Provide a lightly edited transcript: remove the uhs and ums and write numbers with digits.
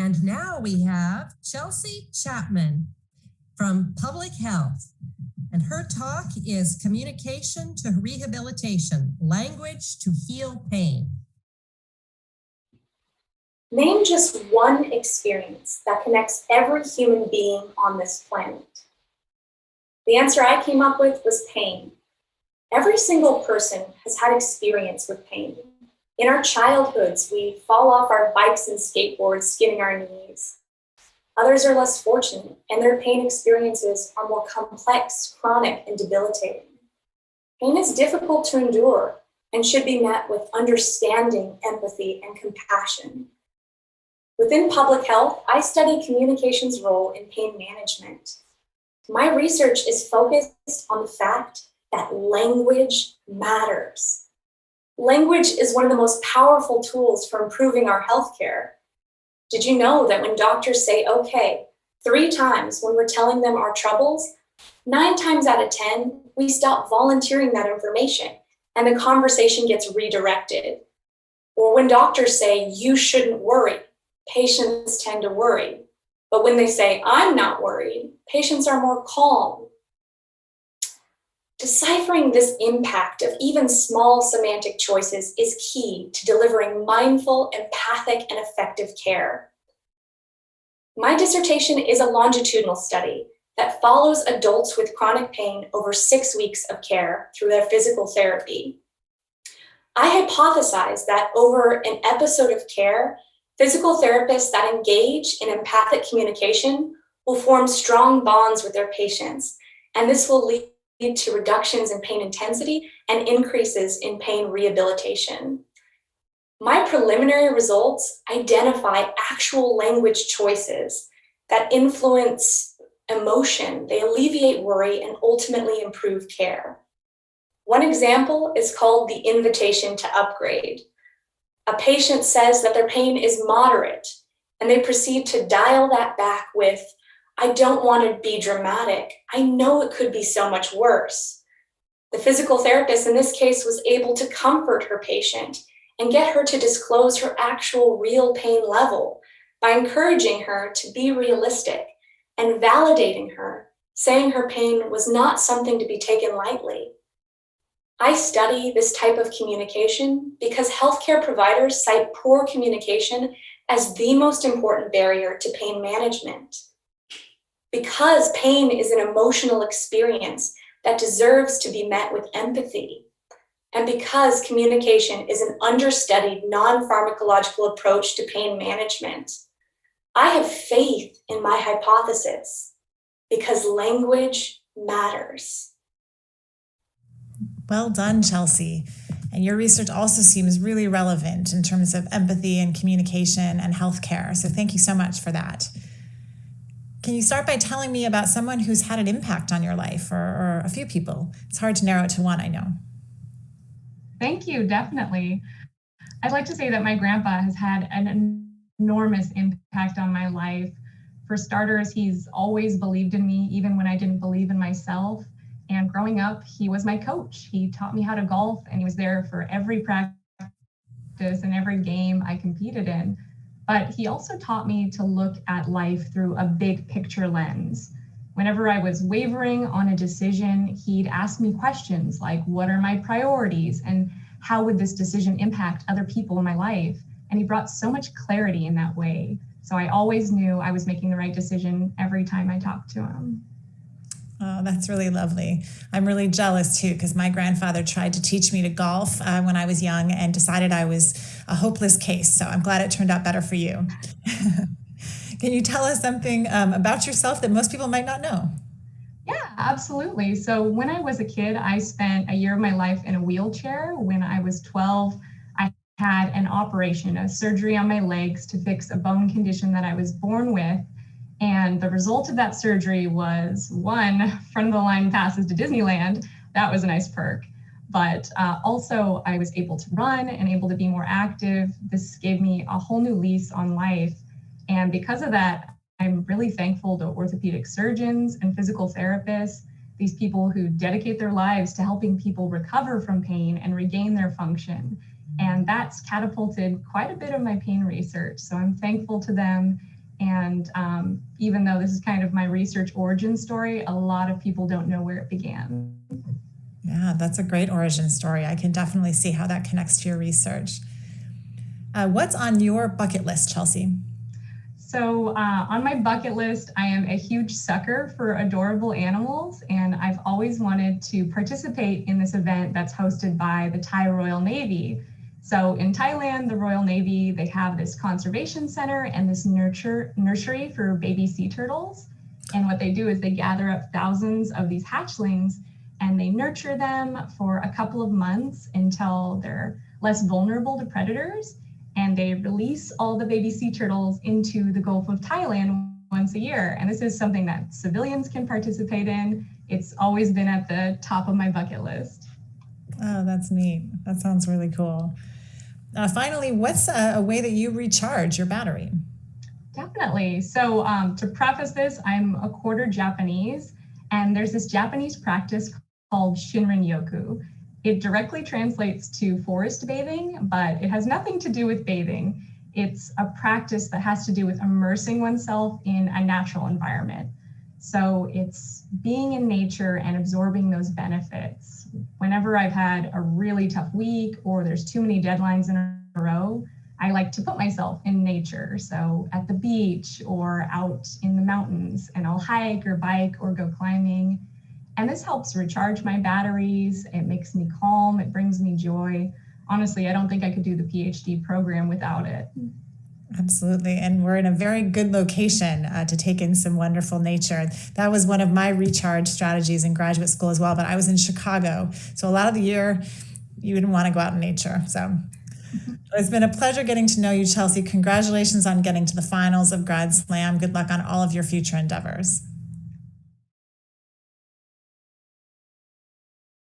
And now we have Chelsea Chapman from Public Health. And her talk is Communication to Rehabilitation, Language to Heal Pain. Name just one experience that connects every human being on this planet. The answer I came up with was pain. Every single person has had experience with pain. In our childhoods, we fall off our bikes and skateboards, skinning our knees. Others are less fortunate, and their pain experiences are more complex, chronic, and debilitating. Pain is difficult to endure and should be met with understanding, empathy, and compassion. Within public health, I study communication's role in pain management. My research is focused on the fact that language matters. Language is one of the most powerful tools for improving our healthcare. Did you know that when doctors say okay 3 times when we're telling them our troubles, 9 times out of 10, we stop volunteering that information and the conversation gets redirected? Or when doctors say you shouldn't worry, patients tend to worry. But when they say I'm not worried, patients are more calm. Deciphering this impact of even small semantic choices is key to delivering mindful, empathic, and effective care. My dissertation is a longitudinal study that follows adults with chronic pain over 6 weeks of care through their physical therapy. I hypothesized that over an episode of care, physical therapists that engage in empathic communication will form strong bonds with their patients, and this will lead to reductions in pain intensity and increases in pain rehabilitation. My preliminary results identify actual language choices that influence emotion, they alleviate worry, and ultimately improve care. One example is called the invitation to upgrade. A patient says that their pain is moderate, and they proceed to dial that back with, I don't want to be dramatic. I know it could be so much worse. The physical therapist in this case was able to comfort her patient and get her to disclose her actual real pain level by encouraging her to be realistic and validating her, saying her pain was not something to be taken lightly. I study this type of communication because healthcare providers cite poor communication as the most important barrier to pain management. Because pain is an emotional experience that deserves to be met with empathy, and because communication is an understudied non-pharmacological approach to pain management, I have faith in my hypothesis because language matters. Well done, Chelsea. And your research also seems really relevant in terms of empathy and communication and healthcare. So thank you so much for that. Can you start by telling me about someone who's had an impact on your life, or a few people? It's hard to narrow it to one, I know. Thank you, definitely. I'd like to say that my grandpa has had an enormous impact on my life. For starters, he's always believed in me, even when I didn't believe in myself. And growing up, he was my coach. He taught me how to golf, and he was there for every practice and every game I competed in. But he also taught me to look at life through a big picture lens. Whenever I was wavering on a decision, he'd ask me questions like, what are my priorities? And how would this decision impact other people in my life? And he brought so much clarity in that way. So I always knew I was making the right decision every time I talked to him. Oh, that's really lovely. I'm really jealous too, because my grandfather tried to teach me to golf when I was young and decided I was a hopeless case. So I'm glad it turned out better for you. Can you tell us something about yourself that most people might not know? Yeah, absolutely. So when I was a kid, I spent a year of my life in a wheelchair. When I was 12, I had an operation, a surgery on my legs to fix a bone condition that I was born with. And the result of that surgery was, 1, front of the line passes to Disneyland. That was a nice perk. But also I was able to run and able to be more active. This gave me a whole new lease on life. And because of that, I'm really thankful to orthopedic surgeons and physical therapists, these people who dedicate their lives to helping people recover from pain and regain their function. And that's catapulted quite a bit of my pain research. So I'm thankful to them. And even though this is kind of my research origin story, a lot of people don't know where it began. Yeah, that's a great origin story. I can definitely see how that connects to your research. What's on your bucket list, Chelsea? So on my bucket list, I am a huge sucker for adorable animals, and I've always wanted to participate in this event that's hosted by the Thai Royal Navy. So in Thailand, the Royal Navy, they have this conservation center and this nursery for baby sea turtles. And what they do is they gather up thousands of these hatchlings and they nurture them for a couple of months until they're less vulnerable to predators. And they release all the baby sea turtles into the Gulf of Thailand once a year. And this is something that civilians can participate in. It's always been at the top of my bucket list. Oh, that's neat. That sounds really cool. Finally, what's a way that you recharge your battery? Definitely. So to preface this, I'm a quarter Japanese, and there's this Japanese practice called Shinrin-yoku. It directly translates to forest bathing, but it has nothing to do with bathing. It's a practice that has to do with immersing oneself in a natural environment. So it's being in nature and absorbing those benefits. Whenever I've had a really tough week or there's too many deadlines in a row, I like to put myself in nature. So at the beach or out in the mountains, and I'll hike or bike or go climbing. And this helps recharge my batteries. It makes me calm. It brings me joy. Honestly, I don't think I could do the PhD program without it. Absolutely. And we're in a very good location to take in some wonderful nature. That was one of my recharge strategies in graduate school as well. But I was in Chicago. So a lot of the year, you wouldn't want to go out in nature. So it's been a pleasure getting to know you, Chelsea. Congratulations on getting to the finals of Grad Slam. Good luck on all of your future endeavors.